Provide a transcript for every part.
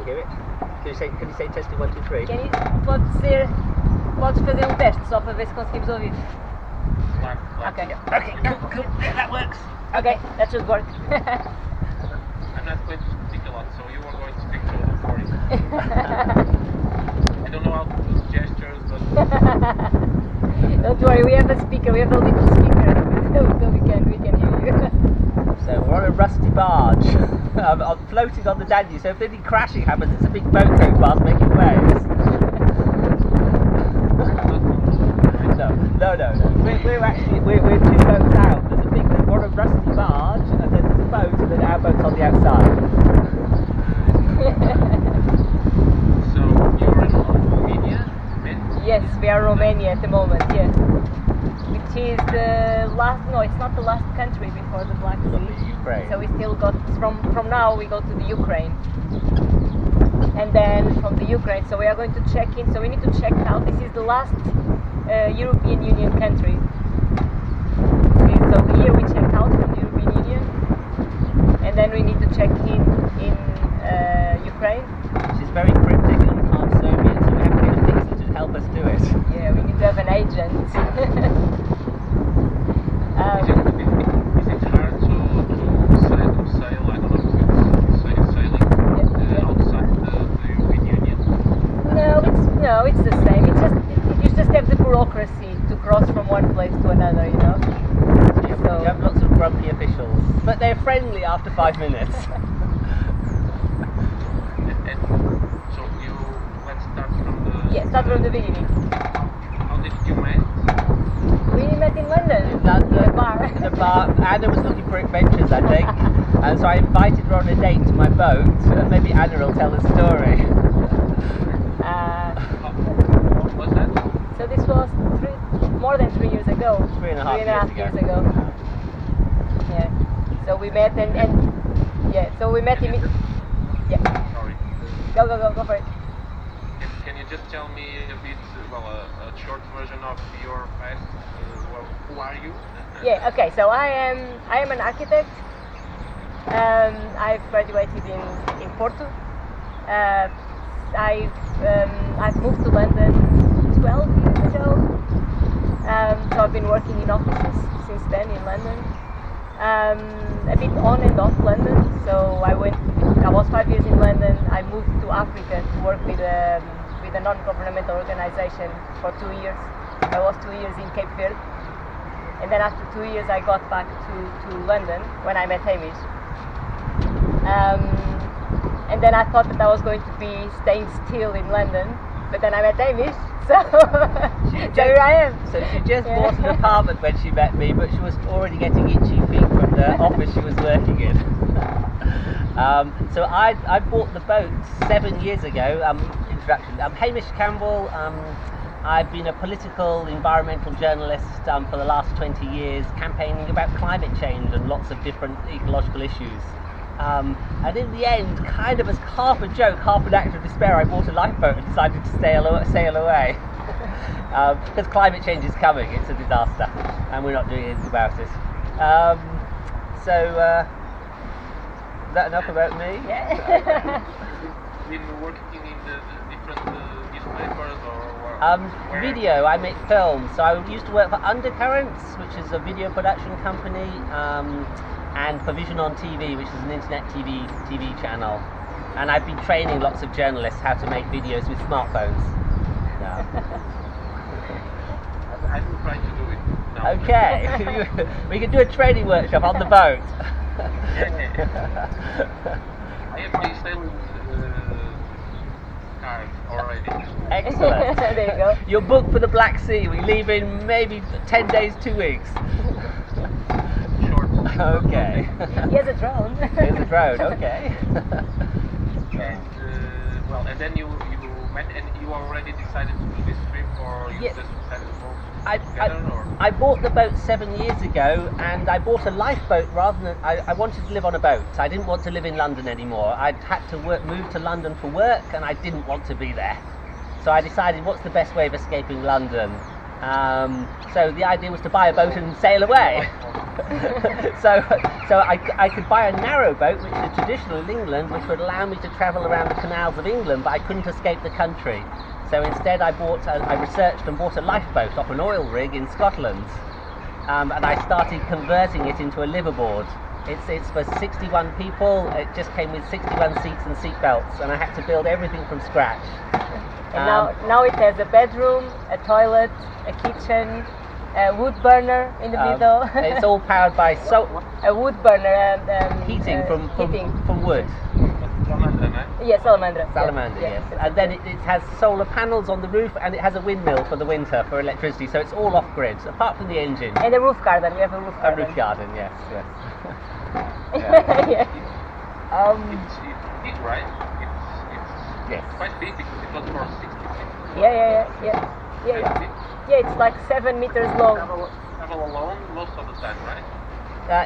you hear it? Can you say testing 1, 2, 3? Podes fazer teste só para ver se conseguimos ouvir. Claro. Okay. Yeah. Okay, cool. Yeah, that works. Okay, that should work. I'm not going to speak a lot, so you are going to speak to the recording. I don't know how to do gestures, but Don't worry, we have a speaker. We have a little speaker, so we can hear you. So we're on a rusty barge. I'm floating on the Danube, so if anything crashing happens, it's a big boat going past making waves. No. We're 2 boats out. We're on a rusty barge, and then there's a boat, and then our boat's on the outside. so you're in Romania? Yes, we are Romania at the moment. Yes, which is the last. No, it's not the last country before the Black Sea. Ukraine. So we still got from now we go to the Ukraine, and then from the Ukraine. So we are going to check in. So we need to check out. This is the last European Union country. So here we check out from the European Union, and then we need to check in Ukraine. Which is very cryptic and half Soviet, so we have to get a fixer to help us do it. Yeah, we need to have an agent. Is it hard to sail, I don't know, sailing outside the European Union? No, it's the same. You just have the bureaucracy to cross from one place to another, you know. You have lots of grumpy officials, but they're friendly after 5 minutes. And so let's start from the... Yeah, start from the beginning. How did you meet? We met in London. In London, In a bar. in a bar. Anna was looking for adventures, I think, and so I invited her on a date to my boat, and maybe Anna will tell the story. What was that? So this was more than 3 years ago. 3.5 years ago. Yeah. So we met and yeah. So we met in. Yeah. Sorry. Go for it. Can you just tell me a bit, a short version of your past? Who are you? Yeah. Okay. So I am an architect. I've graduated in Porto. I've moved to London 12 years ago. So I've been working in offices since then in London. A bit on and off London. So I was 5 years in London. I moved to Africa to work with a non-governmental organization for 2 years. I was 2 years in Cape Verde. And then after 2 years I got back to London when I met Hamish. And then I thought that I was going to be staying still in London, but then I met Hamish, so here I am. So she just bought an apartment when she met me, but she was already getting itchy feet from the office she was working in. So I bought the boat 7 years ago. Introduction. I'm Hamish Campbell. I've been a political, environmental journalist for the last 20 years, campaigning about climate change and lots of different ecological issues. And in the end, kind of as half a joke, half an act of despair, I bought a lifeboat and decided to sail away. Because climate change is coming, it's a disaster, and we're not doing anything about it. Is that enough about me? Yeah. Been working in the different newspapers or where? Video, I make films. So I used to work for Undercurrents, which is a video production company, and for Vision on TV, which is an internet TV channel. And I've been training lots of journalists how to make videos with smartphones. Yeah. I will try to do it now. Okay, we can do a training workshop on the boat. I have my sales card already. Excellent. There you go. You're booked for the Black Sea. We leave in maybe 10 days, 2 weeks. Short. Okay. He has a drone. Here's a drone, okay. And then you met and you already decided to do this trip, or you Yes. just decided to go together, or? I bought the boat 7 years ago, and I bought a lifeboat rather than... I wanted to live on a boat. I didn't want to live in London anymore. I'd had to move to London for work, and I didn't want to be there. So I decided, what's the best way of escaping London? So the idea was to buy a boat and sail away. so I could buy a narrow boat, which is traditional in England, which would allow me to travel around the canals of England, but I couldn't escape the country. So instead I researched and bought a lifeboat off an oil rig in Scotland, and I started converting it into a liveaboard. It's for 61 people. It just came with 61 seats and seat belts, and I had to build everything from scratch. And now it has a bedroom, a toilet, a kitchen, a wood burner in the middle. It's all powered by a wood burner and heating from wood. Salamandra, Yes, salamandra. Salamander, yes. And then it has solar panels on the roof, and it has a windmill for the winter for electricity, so it's all off grid, apart from the engine. And a roof garden. We have a roof A garden. roof garden, yes. Yeah. It's big, right? Yes. It's quite big because it was for 60 people. Yeah, it's like 7 meters long. Travel alone most of the time, right?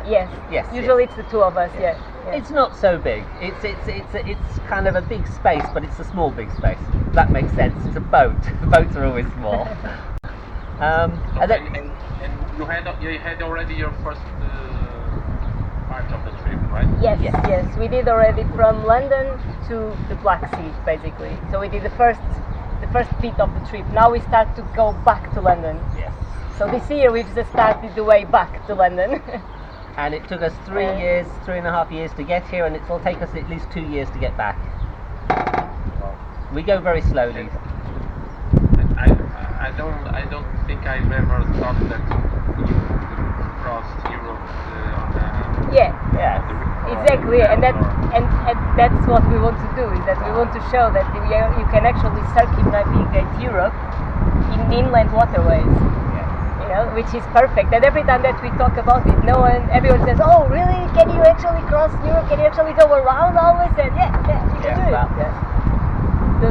Yes. Usually it's the two of us. Yeah. It's not so big. It's kind of a big space, but it's a small big space. That makes sense. It's a boat. Boats are always small. And you had already your first part of the trip, right? Yes. We did already from London to the Black Sea, basically. So we did the first bit of the trip. Now we start to go back to London. Yes. So this year we've just started the way back to London. And it took us 3.5 years to get here, and it will take us at least 2 years to get back. We go very slowly. I don't think I've ever thought that you crossed Europe on a Yeah. Exactly, and that's what we want to do. Is that we want to show that you can actually circumnavigate Europe in inland waterways. Which is perfect. And every time that we talk about it, everyone says, "Oh, really? Can you actually cross Europe? Can you actually go around always?" And we can do it. Well, So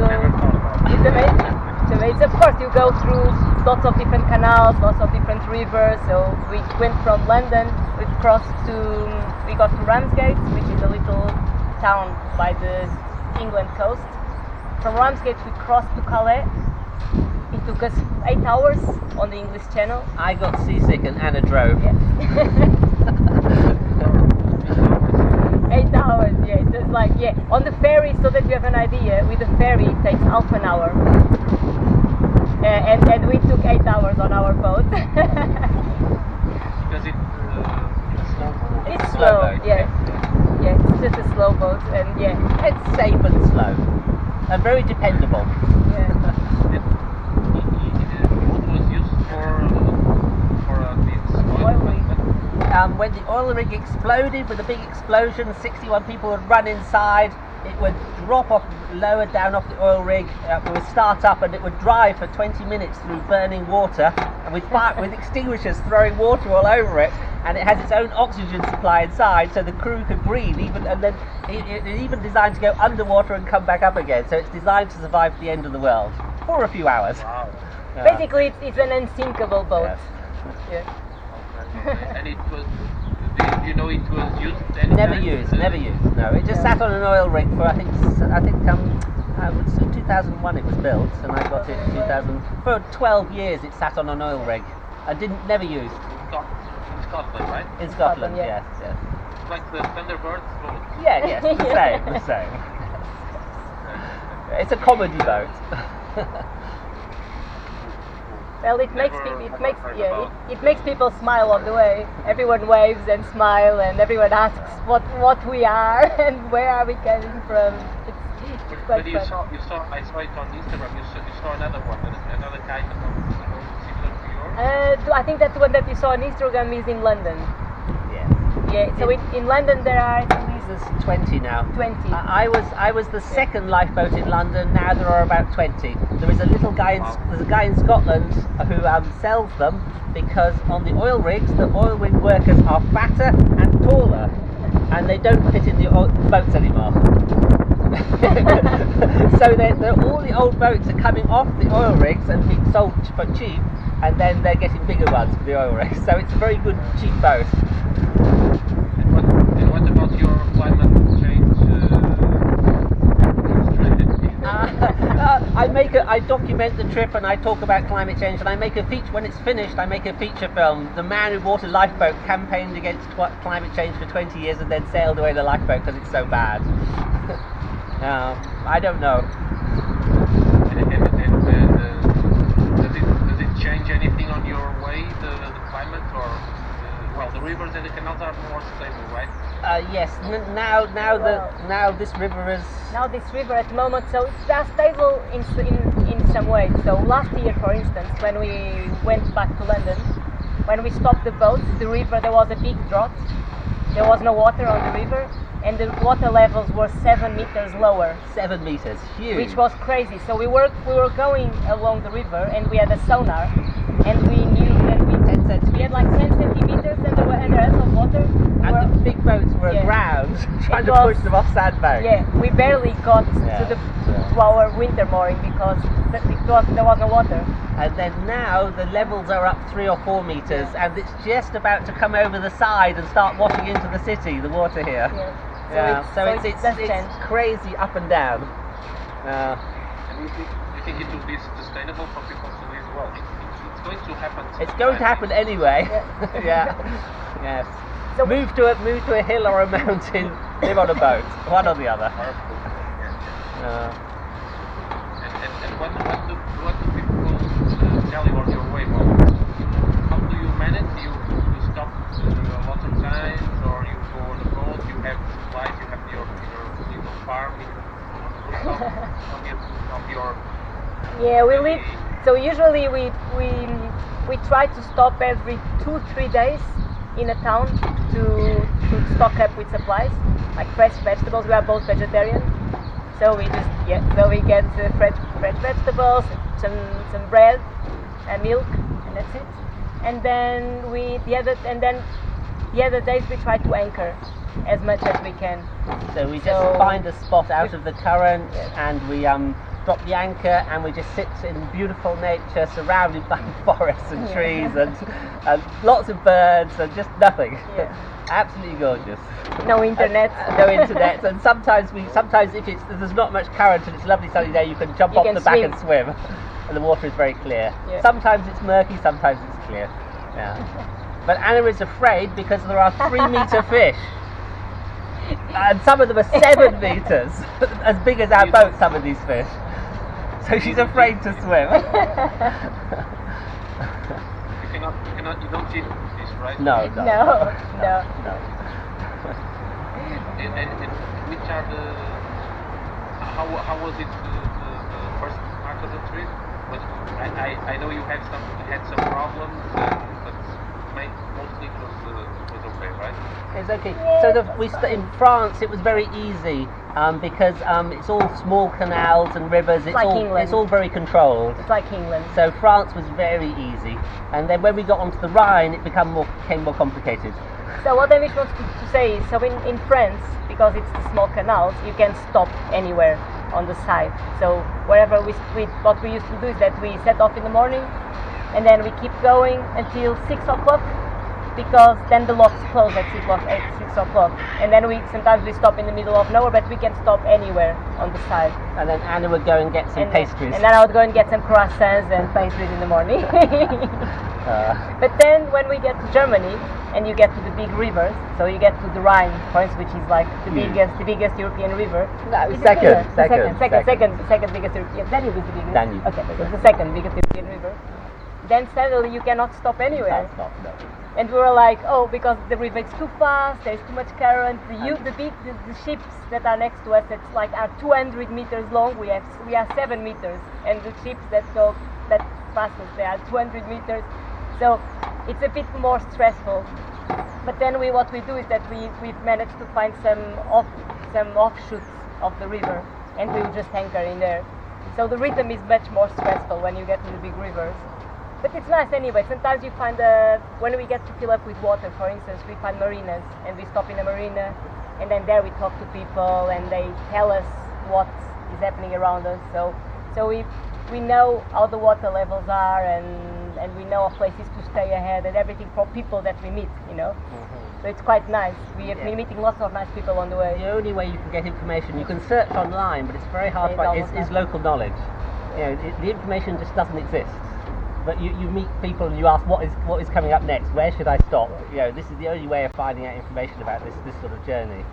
it's amazing. It's amazing. Of course, you go through lots of different canals, lots of different rivers. So we went from London, we got to Ramsgate, which is a little town by the England coast. From Ramsgate, we crossed to Calais. It took us 8 hours on the English Channel. I got seasick and Anna drove. Yeah. 8 hours, yeah. It was like, on the ferry, so that you have an idea, with the ferry it takes half an hour. And we took 8 hours on our boat. Because it's slow. It's slow slow, boat, yeah. Yeah, it's just a slow boat, and It's safe and slow. And very dependable. yeah. What was used for this Oil rig. When the oil rig exploded with a big explosion, 61 people would run inside. It would drop off lower down off the oil rig. It would start up, and it would drive for 20 minutes through burning water, and with extinguishers throwing water all over it. And it has its own oxygen supply inside, so the crew could breathe. And then it's even designed to go underwater and come back up again. So it's designed to survive the end of the world for a few hours. Wow. Basically, it's an unsinkable boat. Yes. Yeah. And it was. It was used? Never used. No, it just sat on an oil rig for I think 2001 it was built, and I got it in 2000. For 12 years it sat on an oil rig, and never used. In Scotland, right? In Scotland, yeah. yes. Like the Thunderbirds boat. Yes, the same. It's a comedy boat. Well, it makes people smile on the way. Everyone waves and smile, and everyone asks what we are and where are we coming from. It's quite fun. I saw it on Instagram. You saw another one, another kind of boat similar to yours. I think that one that you saw on Instagram is in London. Yes. Yeah. So in London there are at least There's 20 now. 20. I was the second lifeboat in London. Now there are about 20. There is a there's a guy in Scotland who sells them, because on the oil rigs the oil rig workers are fatter and taller, and they don't fit in the boats anymore. So all the old boats are coming off the oil rigs and being sold for cheap, and then they're getting bigger ones for the oil rigs. So it's a very good cheap boat. And what about your climate change strategy? I document the trip and I talk about climate change, and I make a feature. When it's finished, I make a feature film. The man who bought a lifeboat campaigned against climate change for 20 years and then sailed away in the lifeboat because it's so bad. I don't know. Does it change anything on your way, the climate, or well, the rivers and the canals are more stable, right? Yes. Now this river is. Now this river at the moment, so they are stable in some ways. So last year, for instance, when we went back to London, when we stopped the boat, the river, there was a big drought. There was no water on the river, and the water levels were 7 meters lower. 7 meters, huge. Which was crazy. So we were going along the river, and we had a sonar, and we knew that we had like 10 centimeters under us of water. And the big boats were aground, trying to push them off sandbanks. Yeah, we barely got to our winter mooring because there was no water. And then now the levels are up 3 or 4 meters, and it's just about to come over the side and start washing into the city, the water here. So it's crazy up and down. And you think it will be sustainable for people to live? Well, it's going to happen. It's going to happen anyway. Yeah. Yes. So move to a hill or a mountain, live on a boat, one or the other. And what do people tell you on your way? Well, how do you manage? You stop a lot of times, or you go on the boat? You have supplies. You have your little farm. Of your. Yeah, we live. So usually we try to stop every 2-3 days in a town to stock up with supplies, like fresh vegetables. We are both vegetarian, so we get fresh vegetables, some bread and milk, and that's it. And then the other days we try to anchor as much as we can. So we just find a spot out of the current, and we drop the anchor, and we just sit in beautiful nature surrounded by forests and trees and lots of birds and just nothing. Absolutely gorgeous. No internet. No internet. And sometimes if there's not much current and it's a lovely sunny day, you can jump off the back and swim, and the water is very clear. Sometimes it's murky, sometimes it's clear. But Anna is afraid because there are 3-meter fish. And some of them are 7 meters, as big as our boat, some of these fish. So she's afraid to swim. You don't eat fish, right? No. And which are how was it the first part of the trip? But I know you had some problems, but mostly it was okay, right? It's okay. So in France it was very easy because it's all small canals and rivers. It's all very controlled. It's like England. So France was very easy, and then when we got onto the Rhine, it became more complicated. So what I wish to say is, so in France, because it's the small canals, you can stop anywhere on the side. So wherever what we used to do is that we set off in the morning, and then we keep going until 6 o'clock, because then the locks close at 6 o'clock. And then sometimes we stop in the middle of nowhere, but we can stop anywhere on the side. And then Anna would go and get some pastries. And then I would go and get some croissants and pastries in the morning. But then when we get to Germany, and you get to the big rivers, so you get to the Rhine, for instance, which is like the biggest European river. No, second biggest European. Danube is the biggest. Danube. Okay, so it's the second biggest European river. Then suddenly you cannot stop anywhere. No. And we were like, because the river is too fast, there's too much current. The ships that are next to us, are 200 meters long. We are 7 meters, and the ships that go that fastest, they are 200 meters. So it's a bit more stressful. But then what we do is that we've managed to find some offshoots of the river, and we will just anchor in there. So the rhythm is much more stressful when you get to the big rivers. But it's nice anyway. Sometimes you find when we get to fill up with water, for instance, we find marinas, and we stop in a marina, and then there we talk to people, and they tell us what is happening around us. So we know how the water levels are, and and we know of places to stay ahead and everything for people that we meet, you know. So it's quite nice. We have been meeting lots of nice people on the way. The only way you can get information, you can search online, but it's very hard to find, is local knowledge. You know, the information just doesn't exist. But you meet people and you ask what is coming up next, where should I stop? You know, this is the only way of finding out information about this sort of journey.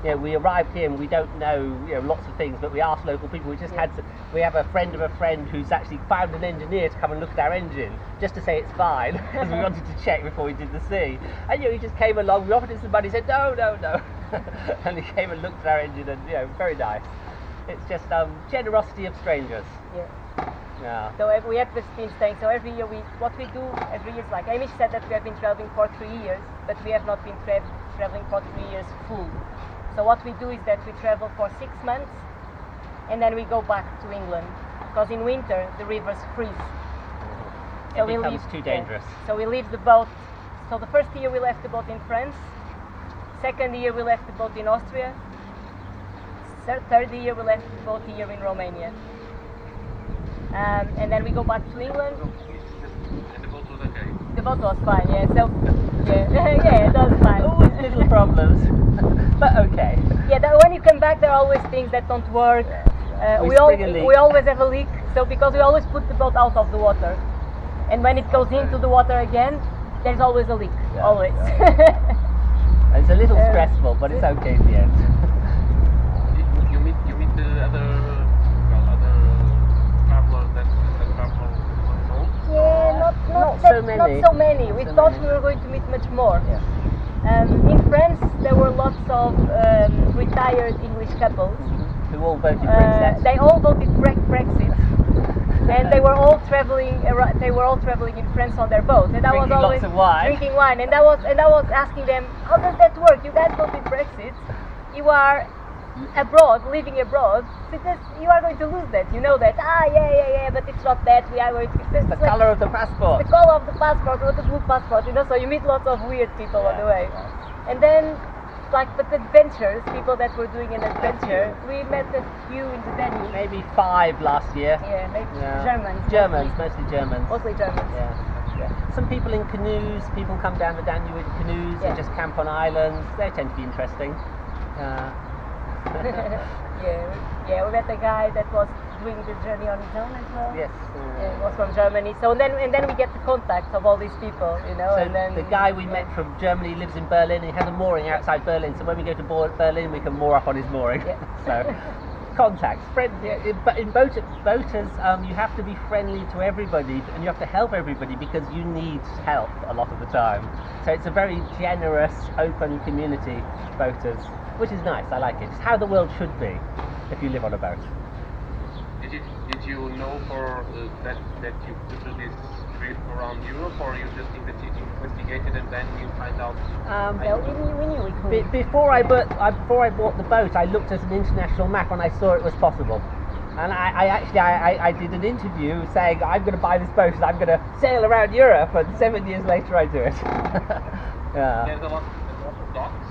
You know, we arrived here and we don't know, lots of things, but we asked local people. We have a friend of a friend who's actually found an engineer to come and look at our engine just to say it's fine, because we wanted to check before we did the sea. And he just came along. We offered him some money. He said no, and he came and looked at our engine, and very nice. It's just generosity of strangers. Yeah. So we have just been staying. So every year what we do every year is like Amish said that we have been traveling for 3 years, but we have not been traveling for 3 years full. So what we do is that we travel for 6 months, and then we go back to England, because in winter the rivers freeze. So it becomes too dangerous. So we leave the boat. So the first year we left the boat in France. Second year we left the boat in Austria. Third year we left the boat here in Romania. And then we go back to England. And the boat was okay? The boat was fine, yeah. So, yeah, it was fine. Always little problems, but okay. Yeah, when you come back, there are always things that don't work. We always have a leak. So because we always put the boat out of the water, and when it goes into the water again, there's always a leak. Yeah, always. Yeah. It's a little stressful, but it's okay in the end. You meet the other travelers that travel on boats? Yeah, Not so many. Not so many. We thought we were going to meet much more. Yeah. In France, there were lots of retired English couples. Who all voted Brexit. They all voted Brexit, and they were all traveling. They were all traveling in France on their boat, and I was Drinking always lots of wine. drinking wine. And I was asking them, how does that work? You guys voted Brexit. You are abroad, living abroad. Because you are going to lose that. You know that. Yeah. But it's not that. We are going to. The colour of the passport. The color of the passport, or the blue passport. So you meet lots of weird people on the way, and then. But adventures, people that were doing an adventure, we met a few in the Danube. Maybe 5 last year. Yeah, maybe Germans, mostly Germans. Mostly Germans. Yeah. Some people in canoes, people come down the Danube in canoes and just camp on islands. They tend to be interesting. Yeah, we met a guy that was doing the journey on his own as well. Yes. Yeah, he was from Germany. So then we get the contacts of all these people, So and then the guy we met from Germany lives in Berlin. He has a mooring outside Berlin. So when we go to Berlin, we can moor up on his mooring. Yeah. So contacts, friends. But in boaters, you have to be friendly to everybody, and you have to help everybody because you need help a lot of the time. So it's a very generous, open community, boaters, which is nice. I like it. It's how the world should be if you live on a boat. Did you know that you could do this trip around Europe, or you just investigated and then you find out? we knew we could. Before I bought the boat, I looked at an international map and I saw it was possible. And I did an interview saying I'm going to buy this boat and I'm going to sail around Europe, and 7 years later I do it. Yeah. There's a lot of docks.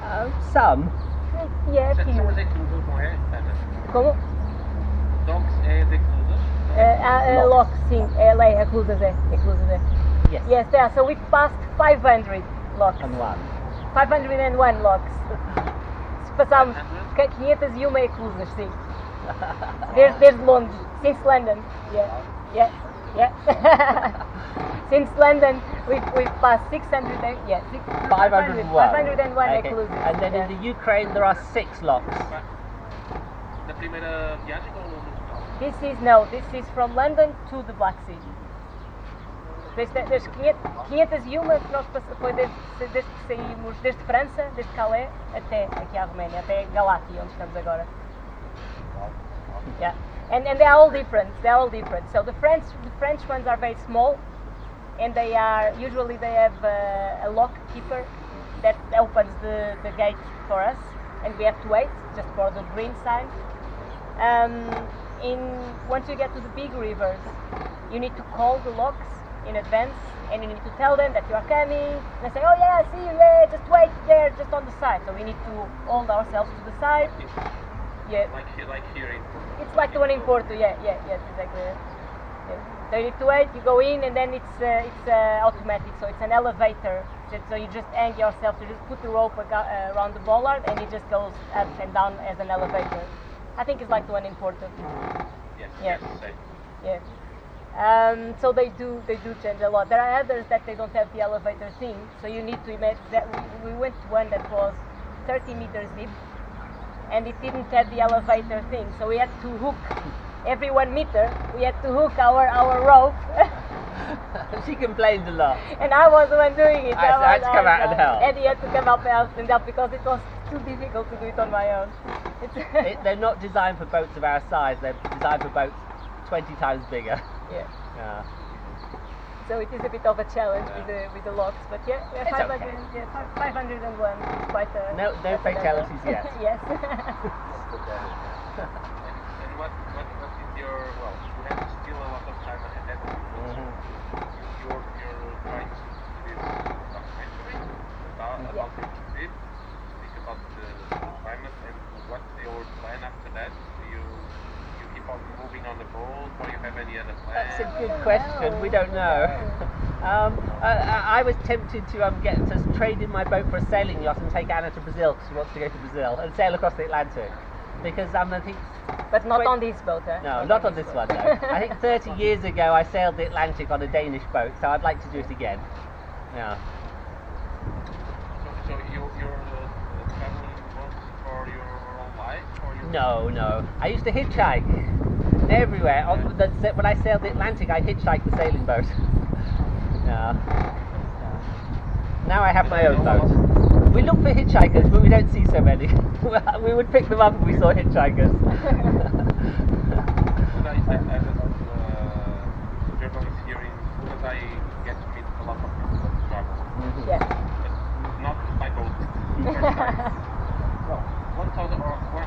Yeah, Some. São as eclusas, não é, Ana? Como? Docks é as eclusas? Lock, sim, ela é Eclusas, Yes. Yes, yeah, so we passed 500 locks. And one. 501 locks. Passámos 501 eclusas, sim. Desde Londres, since London. Yeah. Since London, we've passed 600. 501. 501 Okay. eclusas. And then in the Ukraine there are 6 locks. Na primeira viagem ou no final? This is from London to the Black Sea. Desde 501 que nós passamos, foi desde que saímos, desde França, desde Calais, até aqui à Roménia, até Galatia, onde estamos agora. Yeah. And they are all different. So the French ones are very small, and they usually have a lock keeper that opens the gate for us, and we have to wait just for the green sign. Once you get to the big rivers, you need to call the locks in advance, and you need to tell them that you are coming. And they say, oh yeah, I see you, yeah, just wait there, just on the side. So we need to hold ourselves to the side. Yeah. Like here in Porto. It's like the one in Porto, yeah, exactly. Yeah. So you need to wait. You go in, and then it's automatic. So it's an elevator. So you just hang yourself. You just put the rope around the bollard, and it just goes up and down as an elevator. I think it's like the one in Porto. Yes, Yeah. yes, same. Yeah. So they do change a lot. There are others that they don't have the elevator thing. So you need to imagine that we went to one that was 30 meters deep, and it didn't have the elevator thing. So we had to hook every 1 meter. We had to hook our rope. She complained a lot. And I was the one doing it. I had to come out and help. Eddie had to come out and help because it was too difficult to do it on my own. They're not designed for boats of our size. They're designed for boats 20 times bigger. Yeah. Yeah. So it is a bit of a challenge with the locks, but yeah, It's 500, okay. 501 is quite a... No fatalities yet. Yes. And what is your, well, you have still a lot of time ahead of you. You're trying to do this documentary about the trip, speak about the climate, and what's your plan after that? Do you keep on moving on the boat, or you have any other plans? That's a good question. We don't know. I was tempted to trade in my boat for a sailing yacht and take Anna to Brazil because she wants to go to Brazil and sail across the Atlantic. Because I think. But not on this boat, eh? No, not on this one. No. I think 30 years ago I sailed the Atlantic on a Danish boat, so I'd like to do it again. Yeah. So you're traveling boats for your whole life, or you? No. I used to hitchhike everywhere. When I sailed the Atlantic, I hitchhiked the sailing boat. Yeah. Now I have my own boat. We look for hitchhikers, but we don't see so many. We would pick them up if we saw hitchhikers. I was journalists here in Tunis. I get to meet a lot of people that travel. Yeah. But not by boat. Well,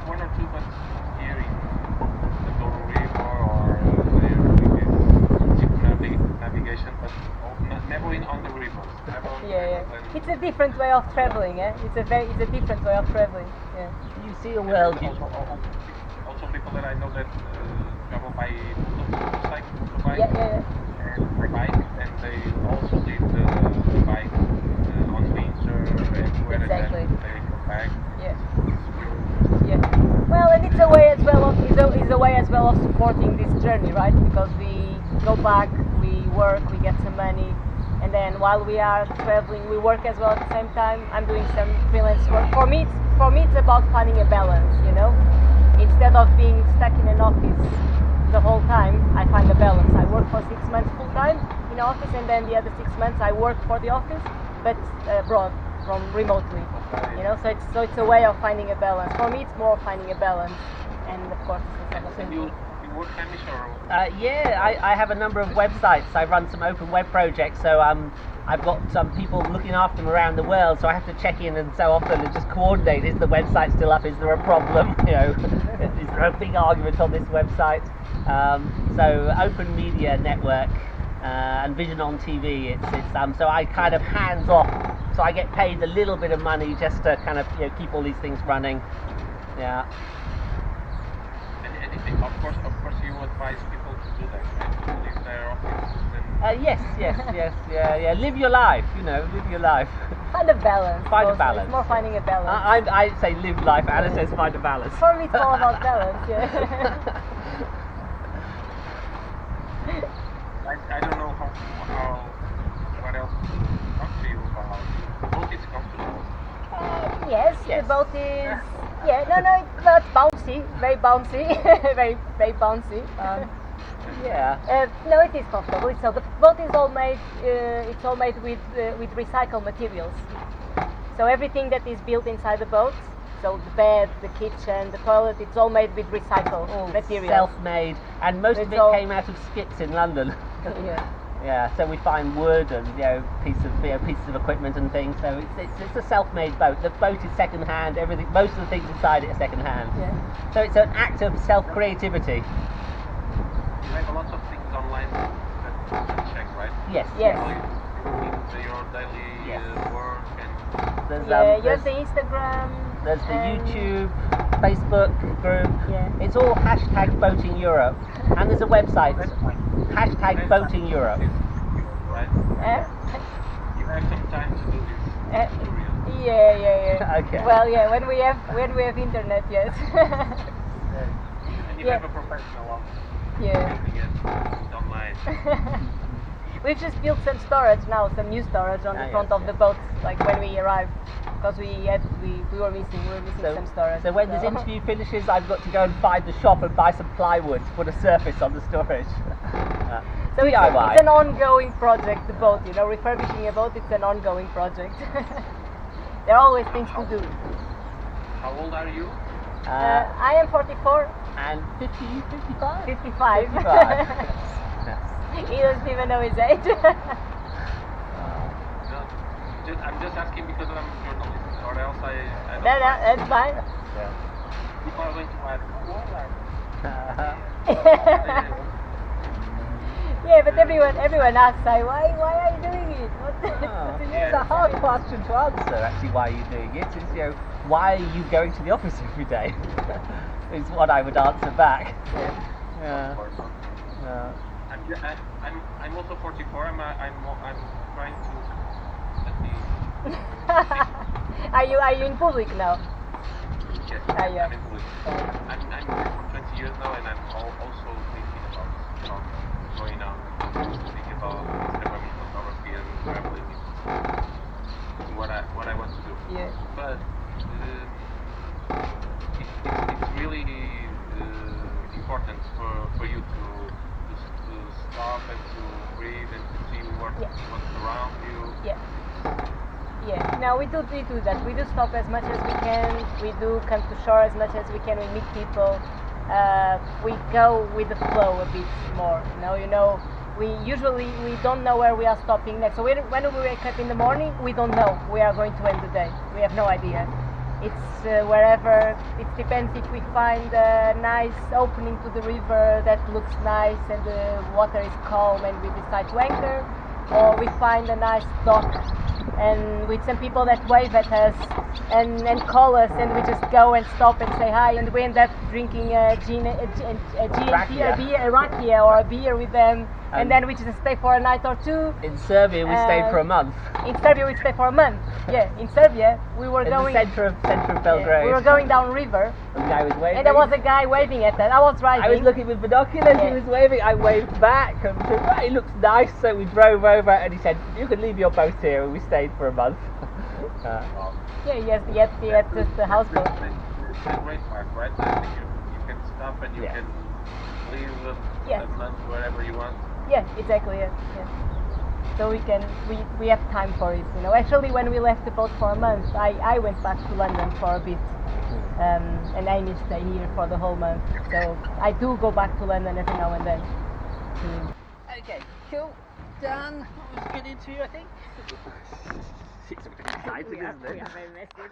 one or two, but here in the Douro River or navigation, but never on the rivers. Yeah. It's a different way of traveling, eh? It's a different way of traveling. Yeah. You see a world. Also people that I know that travel by motorbike. Yeah. And bike, and they also leave the bike on winter everywhere, Exactly. and then they come back. Yeah. Well, and it's a way as well of supporting this journey, right? Because we go back, we work, we get some money, and then while we are traveling, we work as well at the same time. I'm doing some freelance work. For me, it's about finding a balance, you know. Instead of being stuck in an office the whole time, I find a balance. I work for 6 months full time in office, and then the other 6 months I work for the office, but abroad, from remotely. You know, so it's a way of finding a balance. For me, it's more finding a balance, and of course, And you work Hamish or? I have a number of websites. I run some open web projects, so I've got some people looking after them around the world, so I have to check in and so often and just coordinate. Is the website still up? Is there a problem? You know, is there a big argument on this website? So Open Media Network and Vision on TV. It's so I kind of hands off. So I get paid a little bit of money just to kind of keep all these things running. Yeah. And of course, you advise people to do that, right? To leave their offices and. Yes. Yeah. Live your life. Live your life. Find a balance. Find a also. balance. It's more finding a balance. I say live life. Anna says find a balance. For me, it's all about balance. Yeah. I don't know what else to talk to you about. The boat is comfortable. Yes, the boat is. Yeah, it's bouncy, very bouncy, very bouncy. Yeah. No, it is comfortable. So the boat is all made. It's all made with recycled materials. So everything that is built inside the boat, so the bed, the kitchen, the toilet, it's all made with recycled materials. Self-made, and most of it came out of skips in London. Yeah. Yeah, so we find wood and pieces of equipment and things. So it's a self-made boat. The boat is second-hand. Everything, most of the things inside it are second-hand. Yeah. So it's an act of self-creativity. You have a lot of things online that you can check, right? Yes. Yes. Your daily work and. There's, You have the Instagram. There's the YouTube. Facebook group. Yeah. It's all hashtag Boating Europe, and there's a website, hashtag Boating Europe. Right? Eh? You have some time to do this tutorial. Yeah. Okay. Well, yeah, when we have internet, yes. And you Yeah. have a professional on Yeah. building it online. We've just built some storage now, some new storage on the Ah, front yes, of the yes. boat, like when we arrived, because we were missing some storage. So when this interview finishes, I've got to go and find the shop and buy some plywood to put a surface on the storage. So it's DIY. an ongoing project, the boat, refurbishing a boat, it's an ongoing project. There are always things to do. How old are you? I am 44, And 50, 55? 55. 55. Yes. He doesn't even know his age. No, I'm just asking because I'm a journalist, or else I don't No, know. that's fine. People are going to ask, how old are you? Yeah, but everyone asks, why are you doing it? What's in It's it? a hard question to answer, actually, why you're doing it. It's, why are you going to the office every day? Is what I would answer back. Yeah. I'm also 44. I'm trying to let me. Are you in public now? Yes, Yeah. I'm in public. I'm here for 20 years now, and I'm also thinking about going out, thinking about Instagram photography and traveling. What I want to do. Yeah. But it's really important for you to stop and to breathe and to see what's around you. Yeah. Yeah. No, we do that. We do stop as much as we can. We do come to shore as much as we can. We meet people. We go with the flow a bit more. We don't know where we are stopping next. So when we wake up in the morning, we don't know we are going to end the day. We have no idea. It's wherever. It depends if we find a nice opening to the river that looks nice and the water is calm and we decide to anchor, or we find a nice dock and with some people that wave at us and call us, and we just go and stop and say hi, and we end up drinking a rakia or a beer with them, and then we just stay for a night or two. In Serbia, we stayed for a month. In Serbia, we stayed for a month. Yeah, in Serbia, we were In going. the center of Belgrade. We were going down river, The guy was waving. and there was a guy waving at us. I was driving. I was looking with binoculars, Yeah. he was waving, I waved back, and said, right, it looks nice, so we drove over, and he said, you can leave your boat here, and we stayed for a month. Yeah, yes, just the houseboat. It's a great part, right? I think you can stop and you Yeah. can leave Yeah. a month wherever you want. Yeah, exactly. Yeah. So we have time for it. Actually, when we left the boat for a month, I went back to London for a bit, and Amy stayed here for the whole month. So I do go back to London every now and then. Okay, cool, done. That was a good interview, I think. It's exciting, isn't it? Very messy.